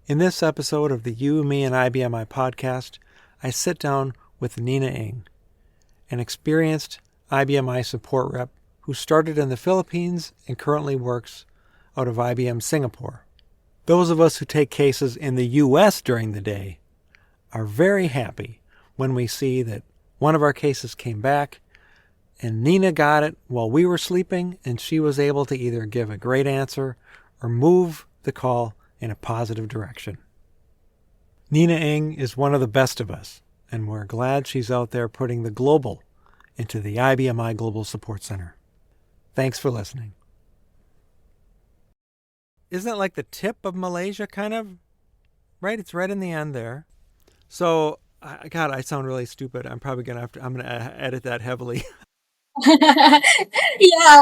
In this episode of the You, Me, and IBMI podcast, I sit down with Nina Ng, an experienced IBMI support rep who started in the Philippines and currently works out of IBM Singapore. Those of us who take cases in the U.S. during the day are very happy when we see that one of our cases came back and Nina got it while we were sleeping, and she was able to either give a great answer or move the call in a positive direction. Nina Ng is one of the best of us, and we're glad she's out there putting the global into the IBMI Global Support Center. Thanks for listening. Isn't that like the tip of Malaysia, kind of? Right? It's right in the end there. So, God, I sound really stupid. I'm probably going to have to, I'm going to edit that heavily. Yeah.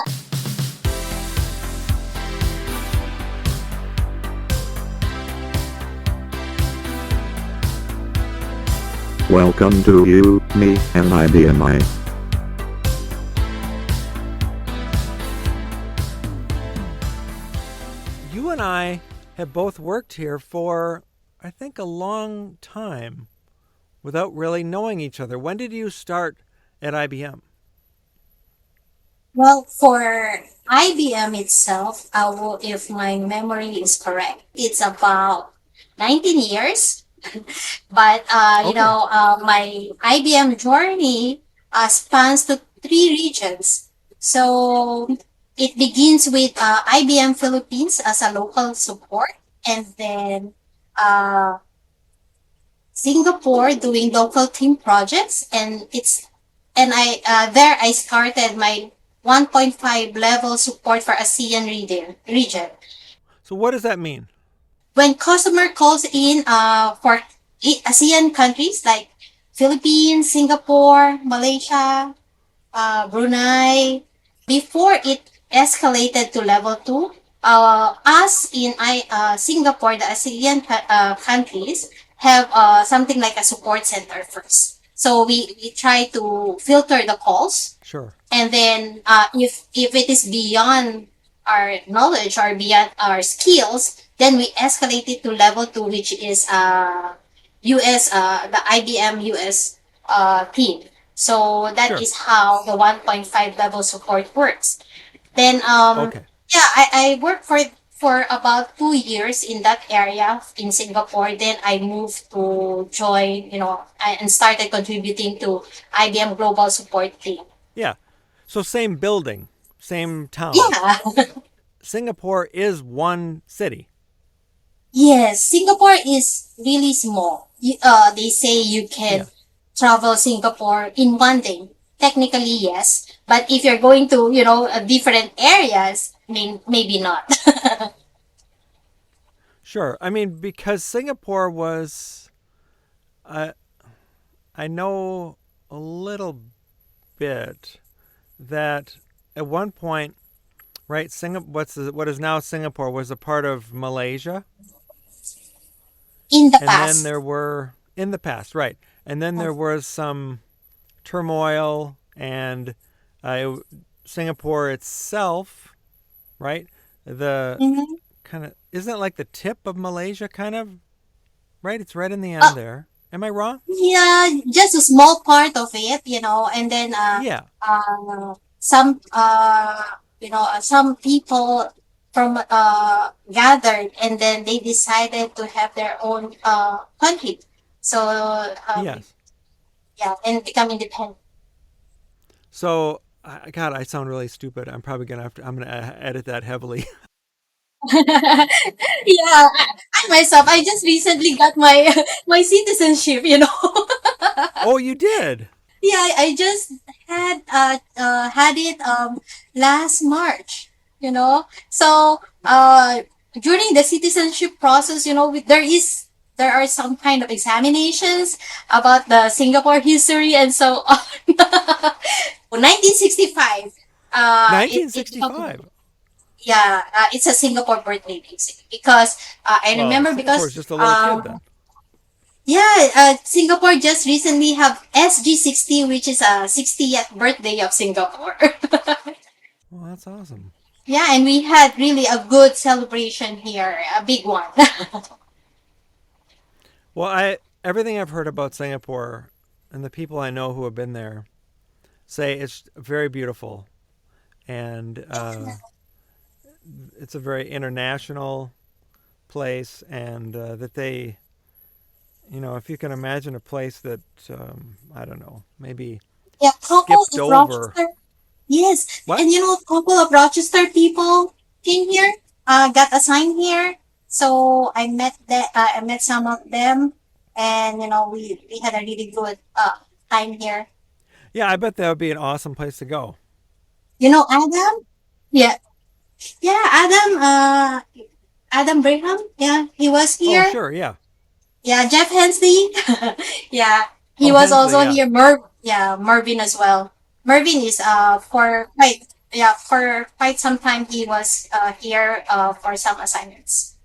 Welcome to You, Me, and IBMI. You and I have both worked here for, I think, a long time without really knowing each other. When did you start at IBM? Well, for IBM itself, if my memory is correct, it's about 19 years. But Okay. my IBM journey spans to three regions. So it begins with IBM Philippines as a local support, and then uh, Singapore doing local team projects, and I started my 1.5 level support for ASEAN region. So what does that mean? When customer calls in for ASEAN countries like Philippines, Singapore, Malaysia, Brunei, before it escalated to level 2, us in Singapore, the ASEAN countries have something like a support center first. So we try to filter the calls, Sure. and then if it is beyond our knowledge or beyond our skills, then we escalate it to level 2, which is US, the IBM US team. So that Sure. is how the 1.5 level support works. Then Okay. yeah, I worked for about 2 years in that area in Singapore. Then I moved to join, and started contributing to IBM Global Support team. Yeah. So same building, same town. Yeah. Singapore is one city. Yes, Singapore is really small. They say you can Yeah. travel Singapore in one day. Technically, yes. But if you're going to, different areas, maybe not. Sure. I mean, because Singapore was, uh, I know a little bit that at one point, right, what is now Singapore was a part of Malaysia. In the And then past. there were, in the past, right. And then there was some turmoil and uh, Singapore itself, right? The Mm-hmm. kind of, isn't it like the tip of Malaysia, kind of? Right? It's right in the Uh, end there. Am I wrong? yeah, just a small part of it, and then Yeah. some some people from gathered, and then they decided to have their own country. So Yes. yeah, and become independent. So, God, I sound really stupid. I'm probably going to have to, I'm going to edit that heavily. Yeah, I myself, I just recently got my my citizenship. Oh, you did? Yeah, I just had it last March. So during the citizenship process, there are some kind of examinations about the Singapore history and so on. 1965. It $1965. Yeah, it's a Singapore birthday basically because I Well, remember Singapore is because just a little kid then. yeah, Singapore just recently have SG60, which is a 60th birthday of Singapore. Well, that's awesome. Yeah, and we had really a good celebration here, a big one. Well, I everything I've heard about Singapore and the people I know who have been there say it's very beautiful and it's a very international place, and that they, if you can imagine a place that I don't know, maybe Yeah, couple skipped of over Rochester. Yes, what? and couple of Rochester people came here, got assigned here. So I met some of them, and we had a really good time here. Yeah, I bet that would be an awesome place to go. Adam? Yeah, yeah, Adam Braham. Yeah, he was Oh, here. sure, yeah. Yeah, Jeff Hensley. Yeah, he Oh, was Hensley, also yeah. here. Yeah, Mervin as well. Mervin is for quite some time he was here for some assignments.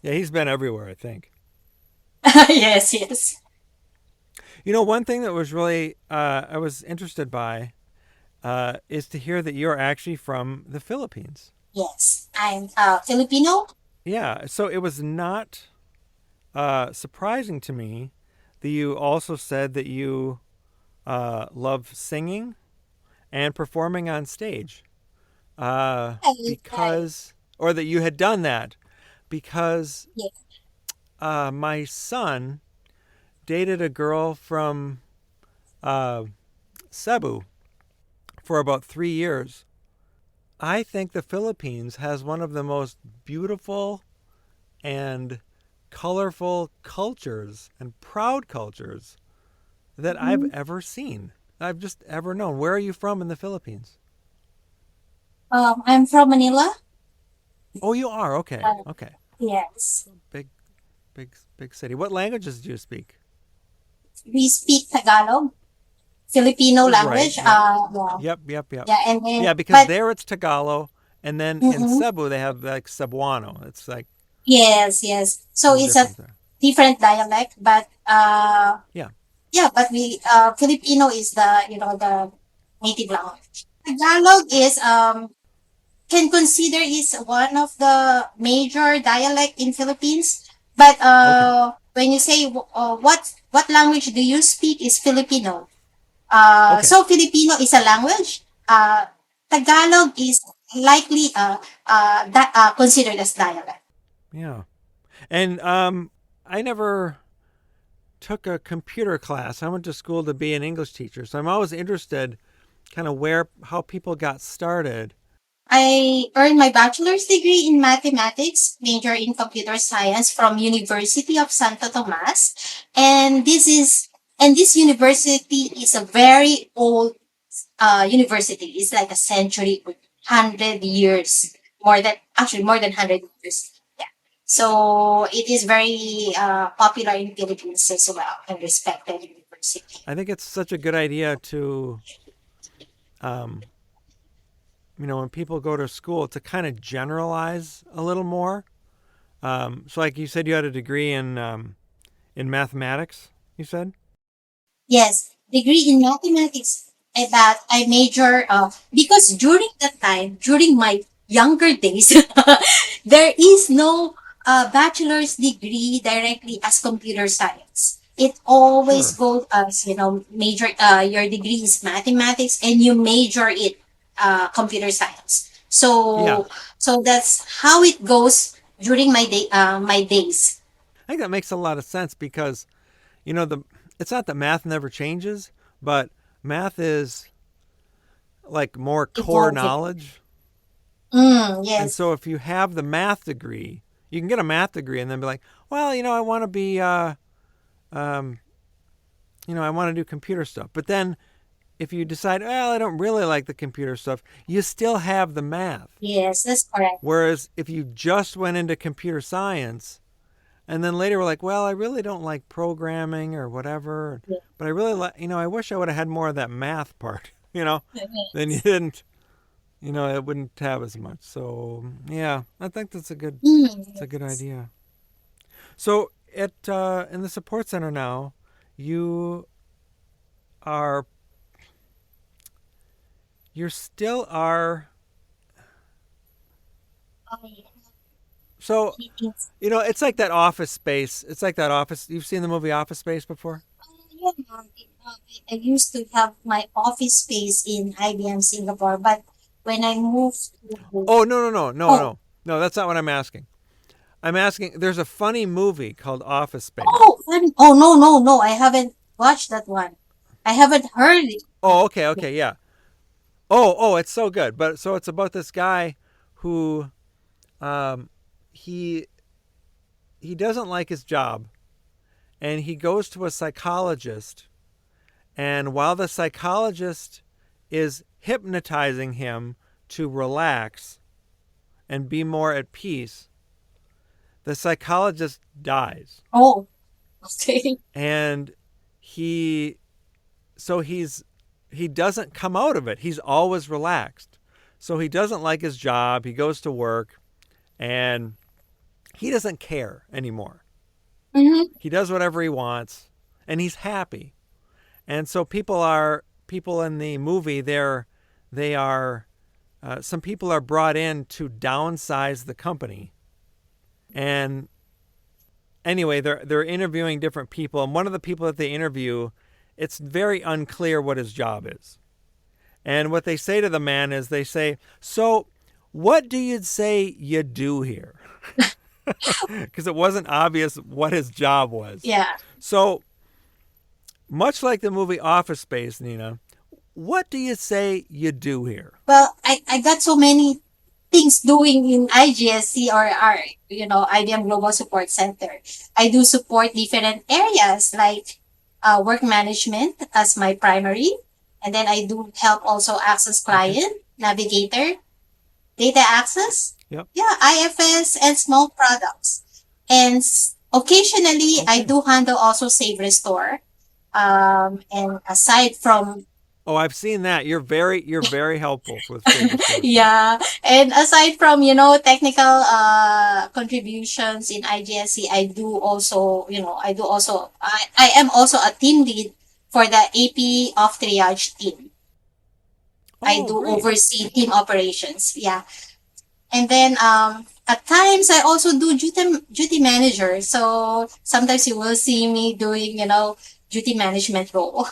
Yeah, he's been everywhere, I think. Yes, yes, One thing that was really I was interested by is to hear that you're actually from the Philippines. yes. I'm Filipino. Yeah, so it was not surprising to me that you also said that you love singing and performing on stage, Right. or that you had done that because Yeah. my son dated a girl from uh, Cebu for about 3 years. I think the Philippines has one of the most beautiful and colorful cultures and proud cultures that I've Mhm. ever seen. I've just ever known. Where are you from in the Philippines? I'm from Manila. Oh, you are. Okay. Uh, Okay. yes, Big, big, big city. What languages do you speak? we speak Tagalog, Filipino Right. language. Yep. Yeah, Yep. Yep. Yep. yeah, and then Yeah, because but there it's Tagalog, and then in mm-mm. Cebu they have like Cebuano. It's like Yes, yes. a So little it's a different there. different dialect, but Yeah. yeah, but we Filipino is the native language. Tagalog is can consider is one of the major dialect in Philippines. But Okay. when you say what language do you speak is Filipino. Okay. So Filipino is a language. Tagalog is likely that considered as dialect. Yeah. And I never took a computer class. I went to school to be an English teacher, so I'm always interested, kind of where how people got started. I earned my bachelor's degree in mathematics, major in computer science from University of Santo Tomas. And this university is a very old university. It's like a century, 100 years, more than 100 years. Yeah. So it is very popular in Philippines as well and respected university. I think it's such a good idea to, um, when people go to school, to kind of generalize a little more. So, like you said, you had a degree in mathematics. You said. Yes, degree in mathematics. That I major because during that time, during my younger days, there is no bachelor's degree directly as computer science. It always Sure. goes as major. Your degree is mathematics, and you major it computer science. Yeah. So that's how it goes during my days. I think that makes a lot of sense because, the it's not that math never changes, but math is like more core Evolving. knowledge. And Yes. so if you have the math degree, you can get a math degree and then be like, well, I want to be, um, I want to do computer stuff. But then if you decide, well, I don't really like the computer stuff, you still have the math. Yes, that's correct. Whereas if you just went into computer science and then later were like, well, I really don't like programming or whatever, but I really like, I wish I would have had more of that math part, then you didn't, it wouldn't have as much. So yeah, I think it's a good Yes. idea. So at in the support center now, you are you still are Oh, yeah. So, He thinks, it's like that Office Space. It's like that Office. You've seen the movie Office Space before? yeah, I used to have my office space in IBM Singapore, but when I moved to, Oh, no, no, no, no, oh, no. No, that's not what I'm asking. I'm asking, there's a funny movie called Office Space. oh, oh, no, no, no, I haven't watched that one. I haven't heard it. Oh, okay, okay, yeah. Oh, it's so good. But so it's about this guy who um, he he doesn't like his job, and he goes to a psychologist. And while the psychologist is hypnotizing him to relax and be more at peace, the psychologist dies. Oh, okay. And he so he doesn't come out of it. He's always relaxed. So he doesn't like his job. He goes to work and he doesn't care anymore. Mm-hmm. He does whatever he wants and he's happy. And so people in the movie they are some people are brought in to downsize the company. And anyway, they're interviewing different people, and one of the people that they interview, it's very unclear what his job is. And what they say to the man is they say, "So, what do you say you do here?" Because it wasn't obvious what his job was. Yeah. So, much like the movie Office Space, Nina, what do you say you do here? Well, I got so many things doing in IGSC or IBM Global Support Center. I do support different areas like work management as my primary. And then I do help also access Okay. client, navigator, data access, Yep. yeah, IFS and small products. And occasionally I Okay. do handle also save restore. And aside from Oh, I've seen that. You're very helpful with Save Restore stuff. yeah, and aside from technical contributions in IGSC, I am also a team lead for the AP of triage team. I Oh, do great. oversee team operations. Yeah, and then at times I also do duty manager. So sometimes you will see me doing duty management role.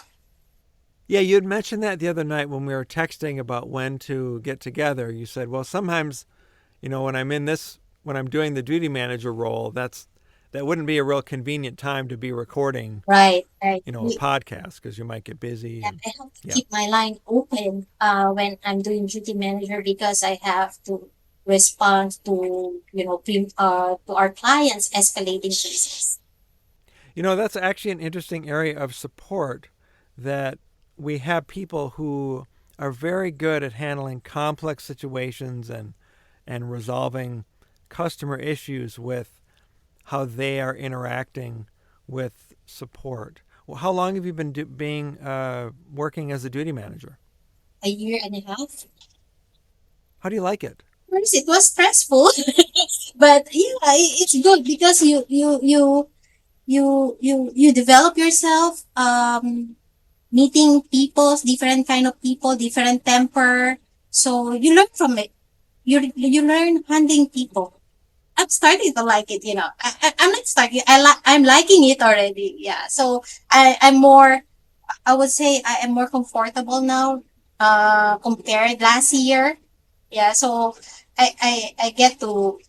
Yeah, you had mentioned that the other night when we were texting about when to get together. You said, "Well, sometimes, when I'm doing the duty manager role, that wouldn't be a real convenient time to be recording, Right, right. a podcast because you might get busy Yeah, and I have to yeah. keep my line open when I'm doing duty manager because I have to respond to to our clients escalating cases. That's actually an interesting area of support that we have people who are very good at handling complex situations and resolving customer issues with how they are interacting with support. Well, how long have you been being working as a duty manager? A year and a half. How do you like it? First, it was stressful, but yeah, it's good because you develop yourself. Meeting people, different kind of people, different temper. So you learn from it. You learn handling people. I'm starting to like it. I'm not starting. I'm liking it already. Yeah. So I'm more. I would say I am more comfortable now. Compared last year. Yeah. So I get to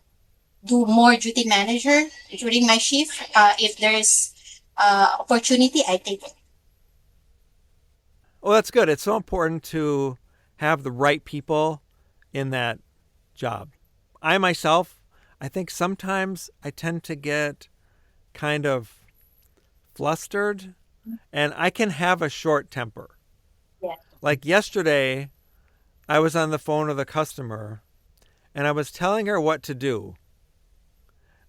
do more duty manager during my shift. If there's opportunity, I take it. Well, that's good. It's so important to have the right people in that job. I myself, I think sometimes I tend to get kind of flustered and I can have a short temper. Yeah. Like yesterday, I was on the phone with a customer and I was telling her what to do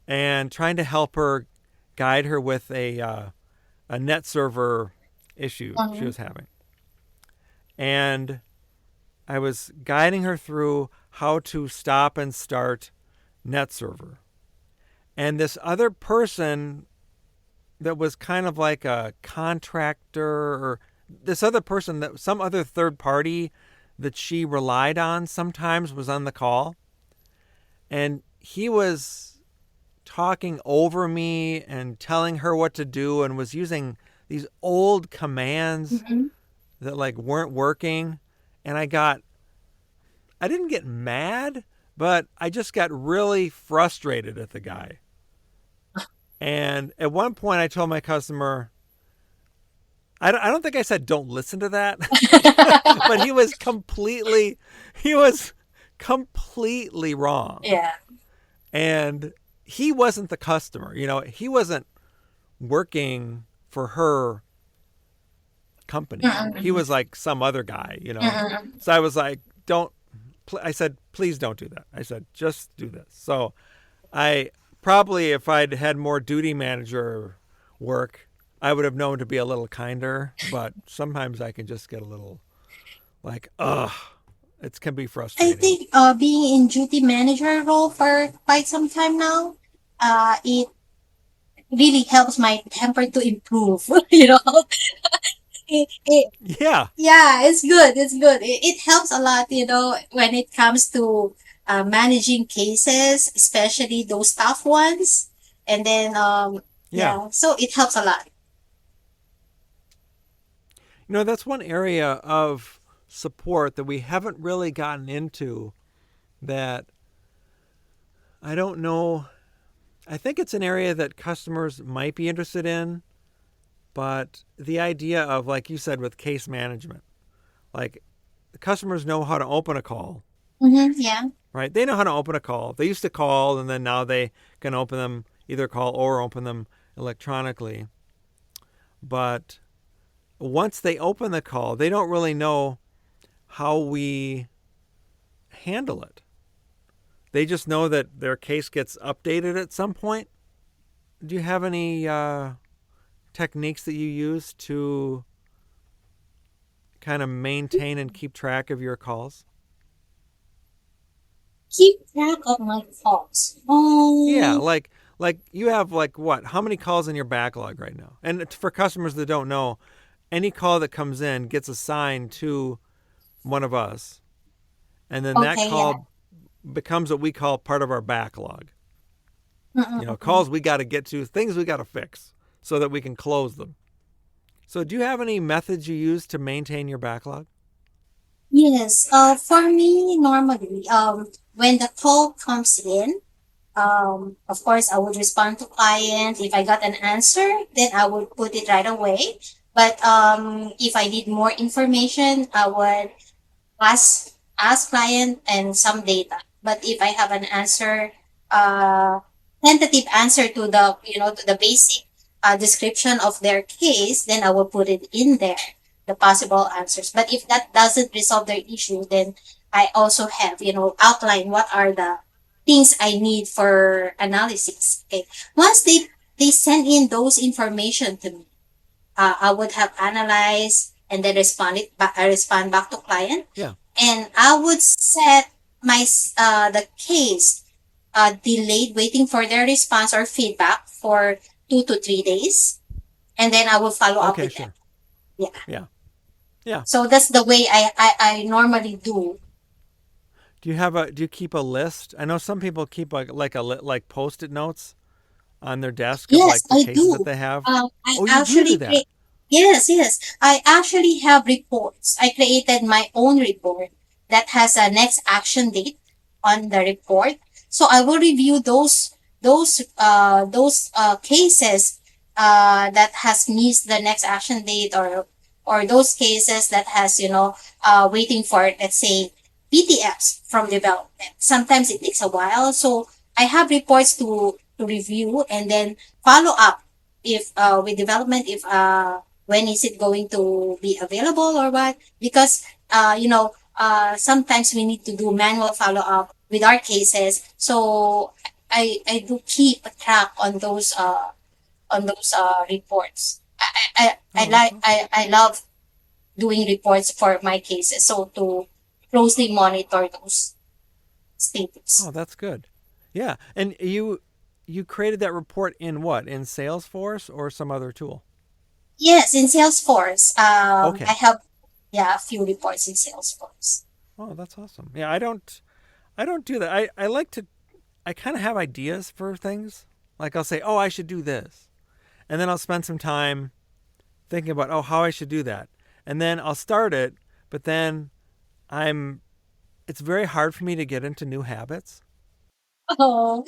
and trying to help her guide her with a net server issue she Mhm. was having. And I was guiding her through how to stop and start net server. And this other person that was kind of like a contractor or this other person that some other third party that she relied on sometimes was on the call and he was talking over me and telling her what to do and was using these old commands Mm-hmm. that like weren't working. And I didn't get mad, but I just got really frustrated at the guy. And at one point I told my customer, I don't think I said don't listen to that, but he was completely wrong. Yeah. And he wasn't the customer. He wasn't working for her company. He Mm-mm. was like some other guy. Mm-mm. So I was like, I said, please don't do that. I said, just do this. So I probably, if I'd had more duty manager work, I would have known to be a little kinder, but sometimes I can just get a little like, ugh, it can be I frustrating. think being in duty manager role for quite some time now, it really helps my temper to improve. It Yeah. yeah, it's good. It's good. It helps a lot, when it comes to managing cases, especially those tough ones. And then, Yeah. so it helps a lot. That's one area of support that we haven't really gotten into that I don't know. I think it's an area that customers might be interested in, but the idea of, like you said, with case management, like the customers know how to open a call, Mm-hmm, yeah. right? They know how to open a call. They used to call, and then now they can open them, either call or open them electronically. But once they open the call, they don't really know how we handle it. They just know that their case gets updated at some point. Do you have any techniques that you use to kind of maintain and keep track of your calls? Keep track of my calls. Yeah, like you have like what? How many calls in your backlog right now? And for customers that don't know, any call that comes in gets assigned to one of us, and then that Okay, yeah. call becomes what we call part of our backlog. Mm-mm-mm. Calls we got to get to, things we got to fix so that we can close them. So, do you have any methods you use to maintain your backlog? Yes. For me, normally, when the call comes in, of course, I would respond to client. If I got an answer, then I would put it right away. But if I need more information, I would ask client and some data. But if I have an answer, uh, tentative answer to the basic description of their case, then I will put it in there, the possible answers. But if that doesn't resolve their issue, then I also have, outline what are the things I need for analysis. Okay. Once they send in those information to me, I would have analyzed and then respond back to client, Yeah. and I would set the case delayed waiting for their response or feedback for 2 to 3 days, and then I will follow up Okay, with them. sure. Yeah. Yeah. Yeah. So that's the way I normally do. Do you keep a list? I know some people keep like post-it notes on their desk of Yes, like the I cases that do. they have. I Oh, you do actually that. yes, yes. I actually have reports. I created my own report that has a next action date on the report. So I will review those cases that has missed the next action date, or those cases that has waiting for, let's say, PTFs from development. Sometimes it takes a while. So I have reports to review and then follow up if with development, if when is it going to be available or what, because sometimes we need to do manual follow up with our cases. So I do keep a track on those reports. I Oh, that's like awesome. I love doing reports for my cases, so to closely monitor those Oh, status. that's good. Yeah. And you created that report in what? In Salesforce or some other tool? Yes, in Salesforce. I Okay. have, yeah, a few reports in Salesforce. Oh, that's awesome. Yeah, I don't do that. I like to I kind of have ideas for things, Like I'll say, oh, I should do this. And then I'll spend some time thinking about, oh, how I should do that. And then I'll start it, but then I'm, it's very hard for me to get into new habits. Oh,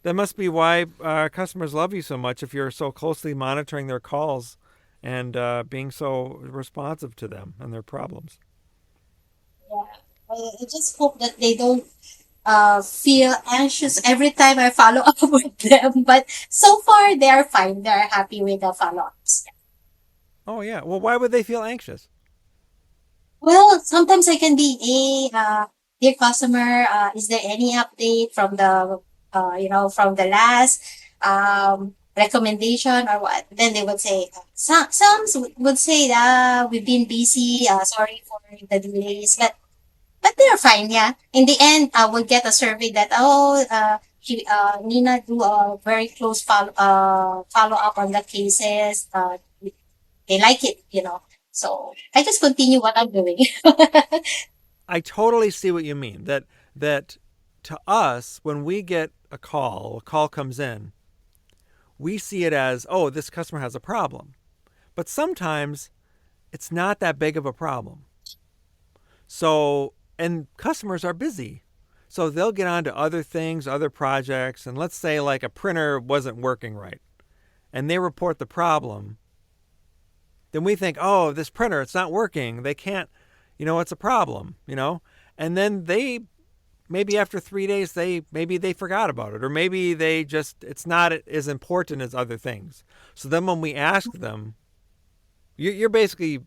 That must be why customers love you so much if you're so closely monitoring their calls and being so responsive to them and their problems. yeah. I just hope that they don't feel anxious every time I follow up with them. But so far, they are fine. They're happy with the follow ups. Oh, yeah. Well, why would they feel anxious? Well, sometimes I can be dear customer, is there any update from the, from the last recommendation or what? Then they would say, some would say, we've been busy, sorry for the delays, but they're fine, yeah. In the end, I will get a survey that, Nina do a very close follow up on the cases. They like it. So I just continue what I'm doing. I totally see what you mean. That to us, when we get a call comes in, we see it as, oh, this customer has a problem. But sometimes it's not that big of a problem. So, and customers are busy. So they'll get on to other things, other projects, and let's say like a printer wasn't working right, and they report the problem. Then we think, oh, this printer, it's not working. They can't, it's a problem. And then they, maybe after 3 days, maybe they forgot about it, or maybe it's not as important as other things. So then when we ask them, you're basically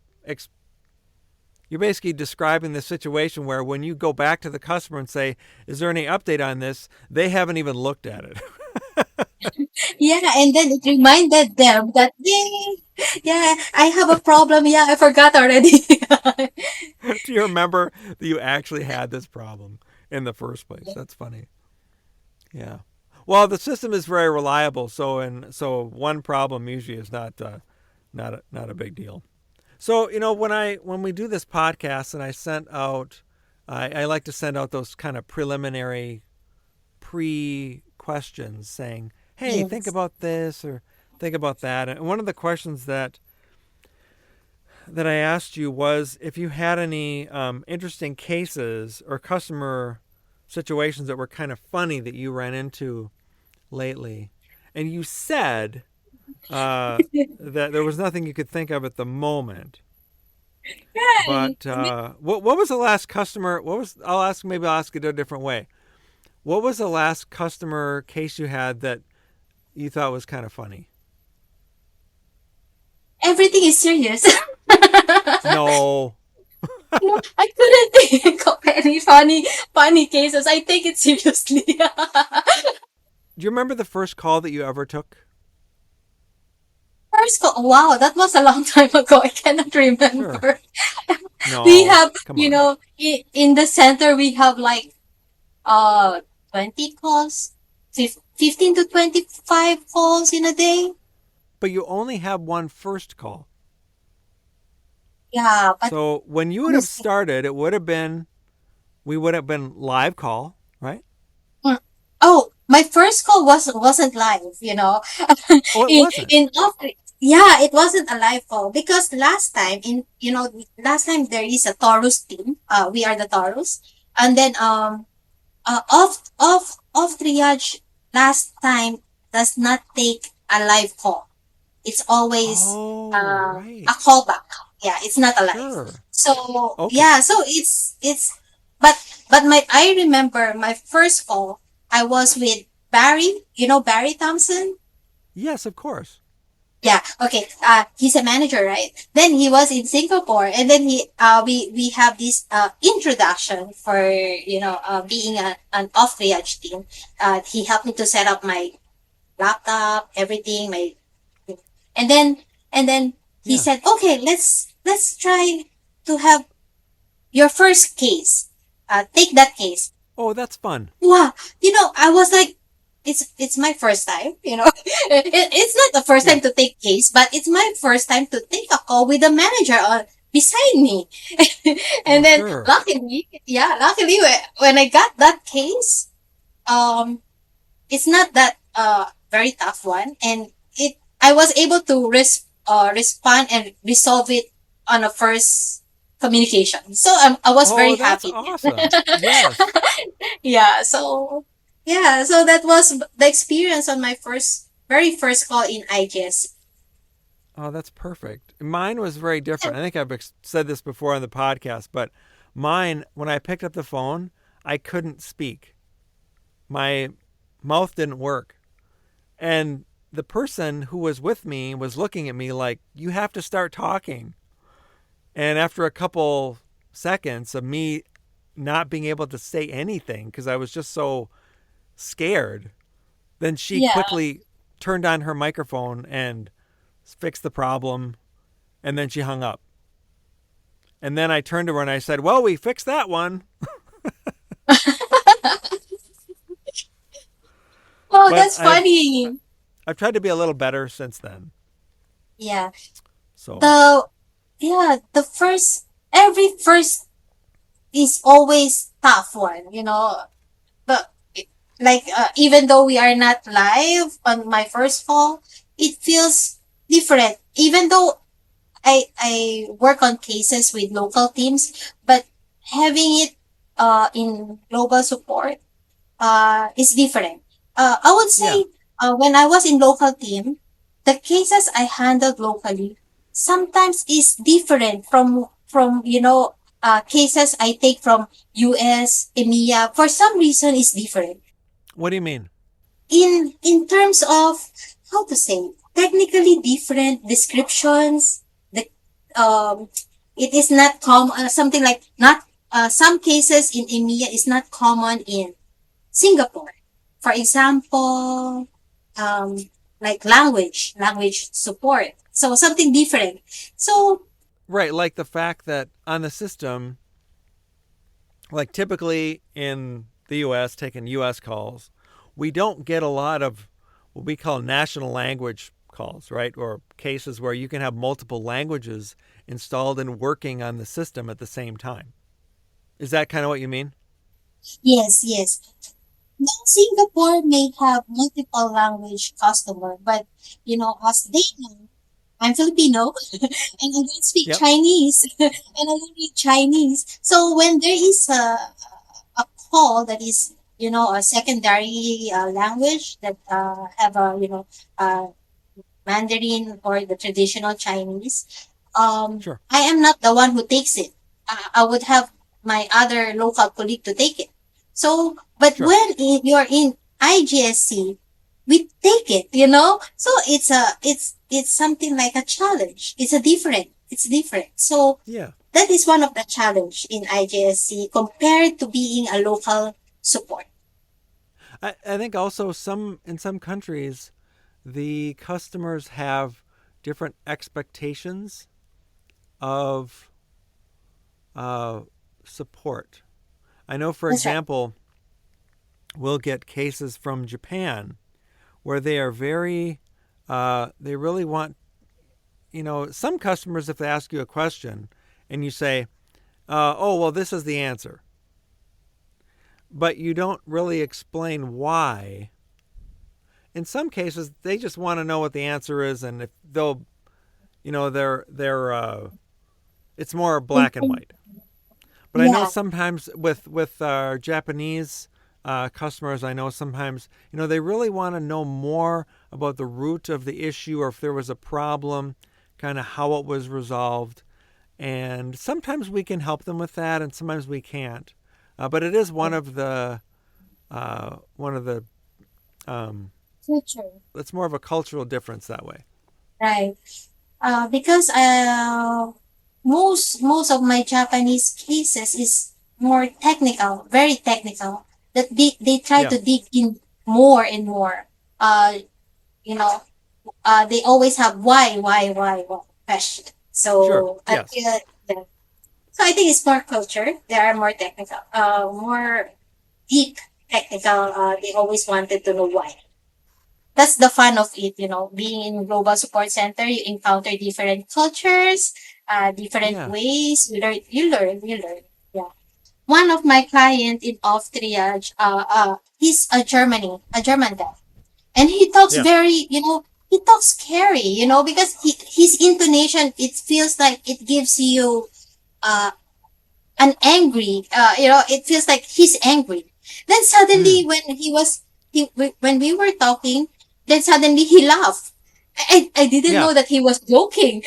you're basically describing the situation where when you go back to the customer and say, is there any update on this? They haven't even looked at it. Yeah, and then it reminded them that, yay, yeah, I have a problem. Yeah, I forgot already. Do you remember that you actually had this problem in the first place? That's funny. Yeah. Well, the system is very reliable, so one problem usually is not a big deal. So when we do this podcast, and I like to send out those kind of preliminary pre questions saying, hey, think Yes. about this or think about that. And one of the questions that I asked you was if you had any interesting cases or customer situations that were kind of funny that you ran into lately. And you said that there was nothing you could think of at the moment. Right. But what was the last customer? Maybe I'll ask it a different way. What was the last customer case you had that you thought was kind of funny? Everything is serious. No. I couldn't think of any funny cases. I take it seriously. Do you remember the first call that you ever took? First call, wow, that was a long time ago. I cannot Sure. remember. We No. have, Come on. in the center, we have like, 20 calls, 15 to 25 calls in a day. But you only have one first call. Yeah, but So when you would have honestly, started, we would have been live call, right? mm, oh, my first call wasn't live. Oh, it in wasn't. in after Yeah, it wasn't a live call because last time there is a Taurus team. We are the Taurus, and then off triage last time does not take a live call. It's always Oh, a right. callback. Yeah, it's not a live. Sure. So Okay. yeah, so but my I remember my first call. I was with Barry. You know Barry Thompson. Yes, of course. Yeah. Okay. He's a manager, right? Then he was in Singapore, and then we have this introduction for being an off triage team. He helped me to set up my laptop, everything, and then and then he Yeah. said, okay, let's try to have your first case. Take that case. Oh, that's fun. Wow, I was like, it's my first time. It's not the first Yeah. time to take case, but it's my first time to take a call with the manager beside me. Oh, And then sure. luckily when I got that case, um, it's not that very tough one, and it I was able to respond and resolve it on a first communication. So I was Oh, very that's happy. awesome. Yes. Yeah, so yeah, so that was the experience on my very first call in IGS. Oh, that's perfect. Mine was very different. I think I've said this before on the podcast, but mine, when I picked up the phone, I couldn't speak. My mouth didn't work. And the person who was with me was looking at me like, you have to start talking. And after a couple seconds of me not being able to say anything because I was just so scared, then she Yeah, quickly turned on her microphone and fixed the problem. And then she hung up. And then I turned to her and I said, well, we fixed that one. oh, But that's funny. I've tried to be a little better since then. Yeah, So, the the first every first is always tough one, but like even though we are not live on my first call, it feels different. Even though I work on cases with local teams, but having it in global support is different. I would yeah. say when I was in local team, the cases I handled locally sometimes is different from cases I take from US, EMEA. For some reason, it's different What do you mean? in terms of how to say technically different descriptions. The it is not common. Something like not some cases in EMEA is not common in Singapore. For example, um, like language support. So something different. So Right. Like the fact that on the system, like typically in the US, taking US calls, we don't get a lot of what we call national language calls, right? Or cases where you can have multiple languages installed and working on the system at the same time. Is that kind of what you mean? yes, yes. Now Singapore may have multiple language customer, but as they know, I'm Filipino and I don't speak Yep. Chinese and I don't read Chinese. So when there is a call that is a secondary language that have a uh, Mandarin or the traditional Chinese, Sure. I am not the one who takes it. I would have my other local colleague to take it. So, but Sure. when you're in IGSC, we take it. So it's something like a challenge. It's different. So Yeah. that is one of the challenge in IGSC compared to being a local support. I think also in some countries the customers have different expectations of uh, support. I know, for That's right. example, we'll get cases from Japan where they are they really want, some customers, if they ask you a question and you say, oh, well, this is the answer, but you don't really explain why. In some cases, they just want to know what the answer is, and if they'll, it's more black and white. But I know Yeah. sometimes with Japanese customers, I know sometimes they really want to know more about the root of the issue or if there was a problem, kind of how it was resolved. And sometimes we can help them with that, and sometimes we can't. But it is one of the Future. it's more of a cultural difference that way. Right. Because most of my Japanese cases is more technical, very technical. That they try Yeah, to dig in more and more. Uh, you know, they always have why question. sure. So Yes. until the, so I think it's more culture. They are more technical, more deep technical. They always wanted to know why. That's the fun of it. Being in global support center, you encounter different cultures, different Yeah. ways. You learn. Yeah. One of my client in off triage, he's a German guy, And he talks Yeah. very, he talks scary, because his intonation, it feels like it gives you uh an angry, it feels like he's angry. Then Mm. suddenly when we were talking, then suddenly he laughed. I didn't Yeah. know that he was joking,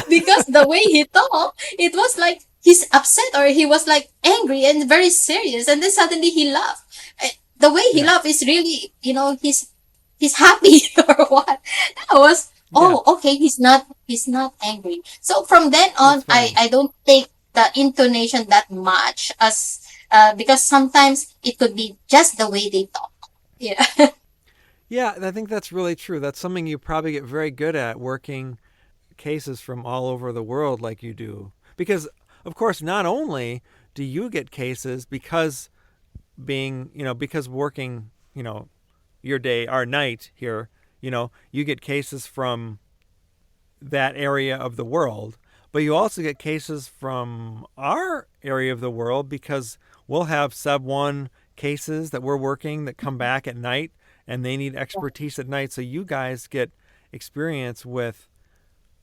because the way he talked, it was like he's upset or he was like angry and very serious, and then suddenly he laughed. The way he Yeah. laughed is really, he's happy or what. I was, Yeah. oh, okay, he's not angry. So from then That's on, I funny. I don't take the intonation that much as because sometimes it could be just the way they talk. Yeah. Yeah, I think that's really true. That's something you probably get very good at working cases from all over the world like you do. Because, of course, not only do you get cases because working, your day, our night here, you get cases from that area of the world, but you also get cases from our area of the world because we'll have sub one cases that we're working that come back at night and they need expertise at night. So you guys get experience with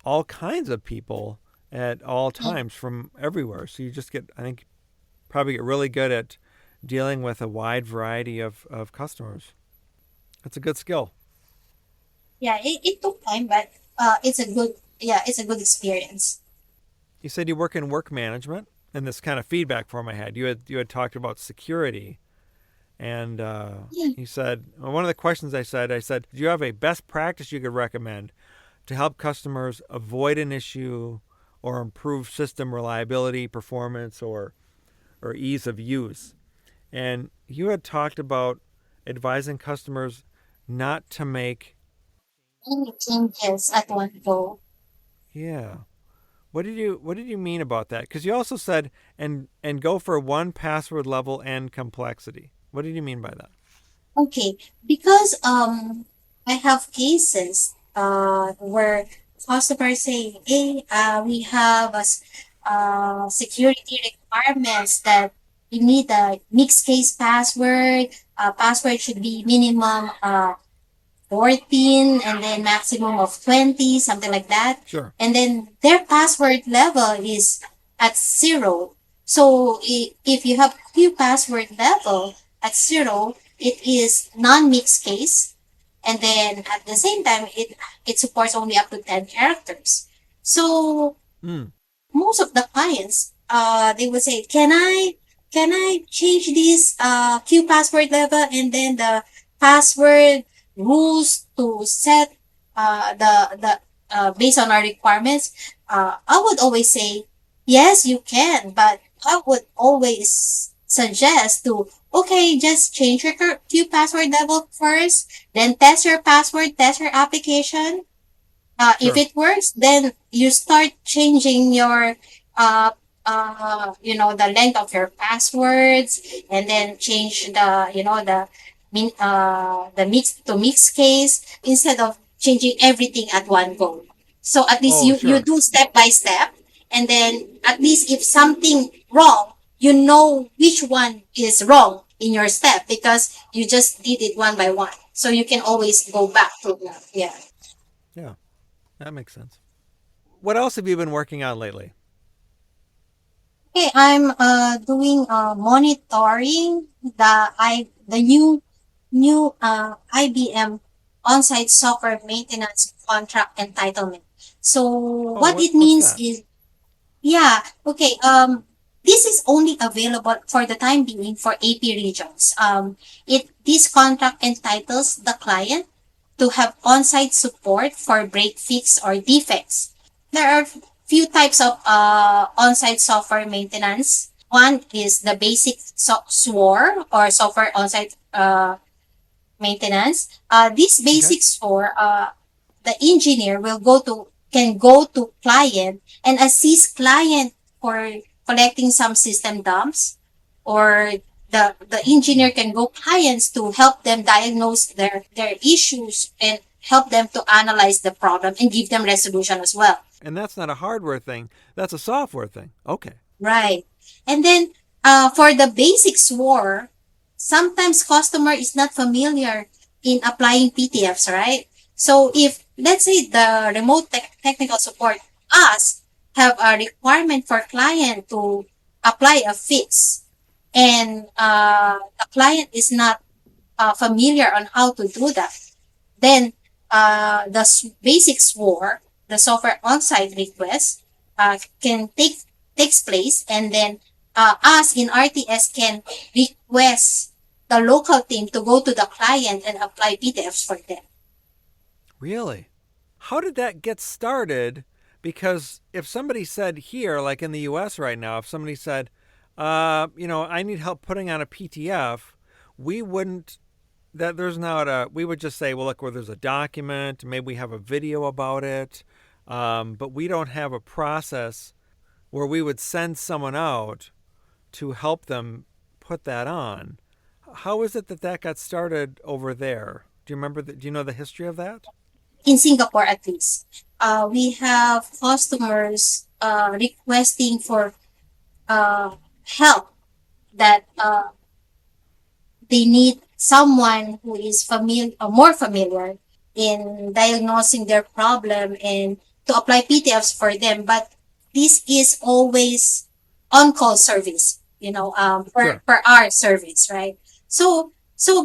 all kinds of people at all times from everywhere. So you just get, I think, probably get really good at dealing with a wide variety of customers. That's a good skill. Yeah, it took time, but it's a good experience. You said you work in work management, and this kind of feedback form I had. You had talked about security, and Yeah. you said one of the questions I said, do you have a best practice you could recommend to help customers avoid an issue or improve system reliability, performance, or ease of use? And you had talked about advising customers not to make. Any changes at one go. Yeah. What did you mean about that? Because you also said and go for one password level and complexity. What did you mean by that? Okay, because I have cases where customers say, "Hey, we have security requirements that you need a mixed case password. Password should be minimum 14 and then maximum of 20, something like that. Sure. And then their password level is at zero. So if you have Q password level at zero, it is non-mixed case. And then at the same time, it supports only up to 10 characters. So Mm. most of the clients, they would say, can I change this Q password level and then the password rules to set the based on our requirements? I would always say, yes, you can, but I would always suggest to, okay, just change your Q password level first, then test your password, test your application, if Sure. it works, then you start changing your uh the length of your passwords, and then change the mix to mix case instead of changing everything at one go. So at least Oh, you sure. do step by step, and then at least if something wrong, you know which one is wrong in your step because you just did it one by one. So you can always go back to that. Yeah. Yeah, that makes sense. What else have you been working on lately? Okay, I'm doing monitoring the new IBM on-site software maintenance contract entitlement. So Oh, what it what's means that? is, yeah, okay, this is only available for the time being for AP regions. This contract entitles the client to have on-site support for break fix or defects. There are few types of on-site software maintenance. One is the basic SWOR or software on-site maintenance. This Okay. basic SWOR, the engineer can go to client and assist client for collecting some system dumps, or the engineer Oh, can go clients to help them diagnose their issues and help them to analyze the problem and give them resolution as well. and that's not a hardware thing. That's a software thing. Okay. Right. And then for the basic SWOR, sometimes customer is not familiar in applying PTFs, right? So if, let's say, the remote technical support us have a requirement for client to apply a fix, and the client is not familiar on how to do that, then the basic SWOR, the software on-site request, can takes place, and then us in RTS can request the local team to go to the client and apply PTFs for them. Really? How did that get started? Because if somebody said here, like in the US right now, if somebody said, I need help putting on a PTF, we wouldn't, that there's not a, we would just say, well, look, where there's a document, maybe we have a video about it, but we don't have a process where we would send someone out to help them put that on. How is it that that got started over there? Do you remember? Do you know the history of that? In Singapore, at least, we have customers requesting for help, that they need someone who is more familiar in diagnosing their problem and to apply PTFs for them. But this is always on-call service, Sure. per hour service, right? So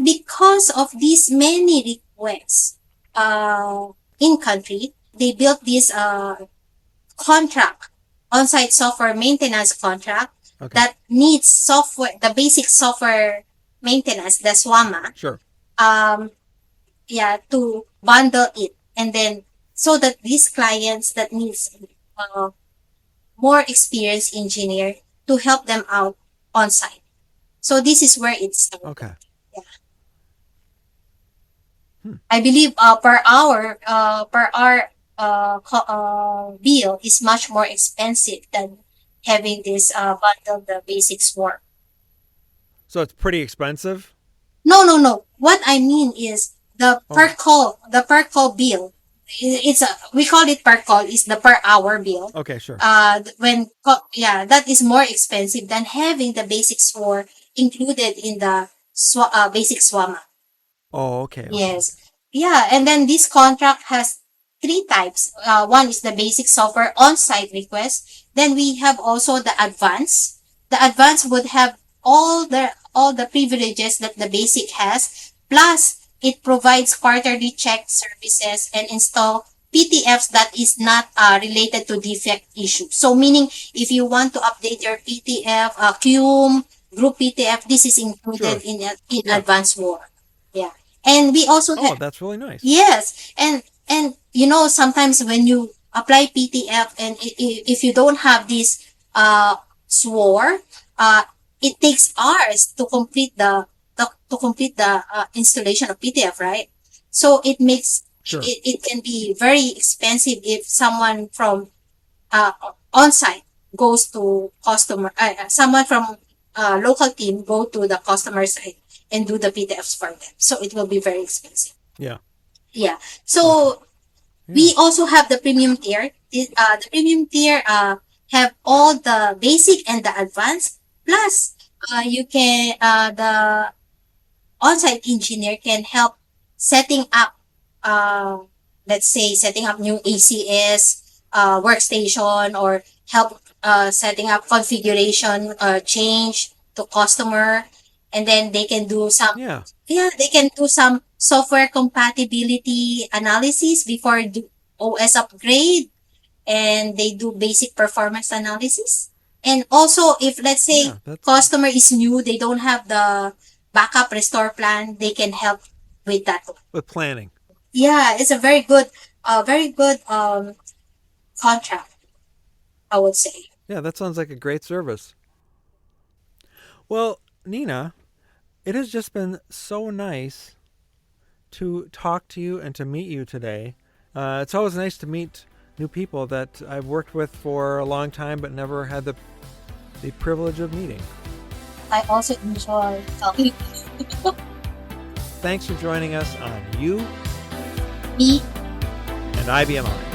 because of these many requests in country, they built this contract, on-site software maintenance contract, Okay. that needs the basic software maintenance, the SWAMA, Sure. to bundle it, and then so that these clients that needs more experienced engineer to help them out on site. So this is where it started. Okay. I believe per hour bill is much more expensive than having this bundle the basic SWOR. So it's pretty expensive? No. What I mean is the per call bill. We call it per call, is the per hour bill. Okay, sure. That is more expensive than having the basic SWOR included in the basic SWAMA. Oh, okay. Yes. Yeah, and then this contract has three types. One is the basic software on-site request. Then we have also the advance. The advance would have all the privileges that the basic has, plus it provides quarterly check services and install PTFs that is not related to defect issues. So meaning, if you want to update your PTF, QM, group PTF, this is included Sure. in advance war. Yeah. And we also Oh, that's really nice. yes, and sometimes when you apply PTF, and if you don't have this SWOR, it takes hours to complete the installation of PTF, right? So it makes Sure. it can be very expensive if someone from on-site goes to customer, someone from local team go to the customer site and do the PTFs for them. So it will be very expensive. Yeah. Yeah. So we also have the premium tier. The premium tier have all the basic and the advanced. Plus, you can the on-site engineer can help setting up, let's say, setting up new ACS workstation, or help setting up configuration change to customer, and then they can do some they can do some software compatibility analysis before do OS upgrade, and they do basic performance analysis. And also, if let's say customer is new, they don't have the backup restore plan, they can help with that. With planning. Yeah, it's a very good contract, I would say. Yeah, that sounds like a great service. Well, Nina, it has just been so nice to talk to you and to meet you today. It's always nice to meet new people that I've worked with for a long time but never had the privilege of meeting. I also enjoy talking. Thanks for joining us on You, Me, and IBMI.